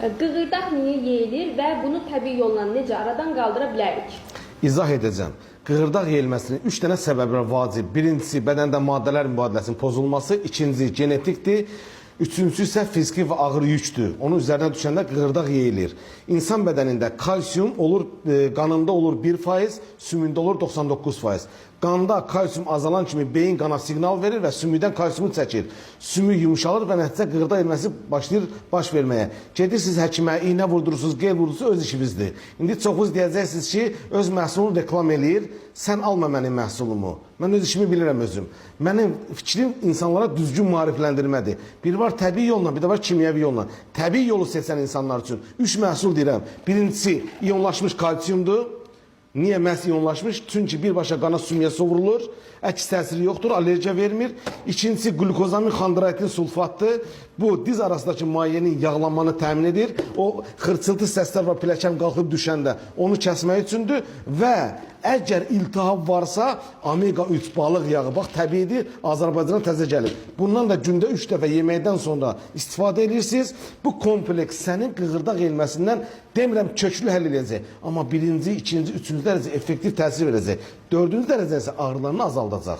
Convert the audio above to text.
Qığırdaq niyə yeyilir və bunu təbii yolla necə aradan qaldıra bilərik? İzah edəcəm. Qığırdaq yeyilməsinin 3 dənə səbəbi var vacib. Birincisi, bədəndə maddələr mübadiləsinin pozulması. İkinci, genetikdir. Üçüncüsü isə fiziki və ağır yükdür. Onun üzərinə düşəndə qığırdaq yeyilir. İnsan bədənində kalsium olur, qanında olur 1%, sümündə olur 99%. Qanda kalsium azalan kimi beyin qana siqnal verir və sümükdən kalsiumu çəkir. Sümük yumuşalır və nəticə qığırdaq yeməsi başlayır baş verməyə. Gedirsiniz həkimə, iynə vurdurursunuz, qel vurdurursunuz, öz işimizdir. İndi çoxunuz deyəcəksiniz ki, öz məhsulunu reklam eləyir, sən alma mənim məhsulumu. Mən öz işimi bilirəm özüm. Mənim fikrim insanlara düzgün maarifləndirmədir. Bir var təbii yolla, bir də var kimyəvi yolla. Təbii yolu seçən insanlar üçün 3 məhsul deyirəm. Birincisi, iyonlaşmış kalsiumdur. Niyə məhz iyonlaşmış? Çünki birbaşa qana sümüyə sovrulur, əks təsiri yoxdur, allergiya vermir. İkincisi, glukozamin xondratin sulfatdır. Bu, diz arasındakı mayenin yağlanmanı təmin edir. O, xırçıltı səslər var, pilləkən qalxıb düşəndə onu kəsmək üçündür və əgər iltihab varsa, omega 3 balıq yağı, bax təbiidir, Azərbaycana təzə gəlir. Bundan da gündə 3 dəfə yeməkdən sonra istifadə edirsiniz. Bu kompleks sənin qığırdaq yeyilməsindən demirəm köklü həll edəcək. Amma birinci, ikinci, üçüncü dərəcə effektiv təsir verəcək. Dördüncü dərəcə isə ağrılarını azaldacaq.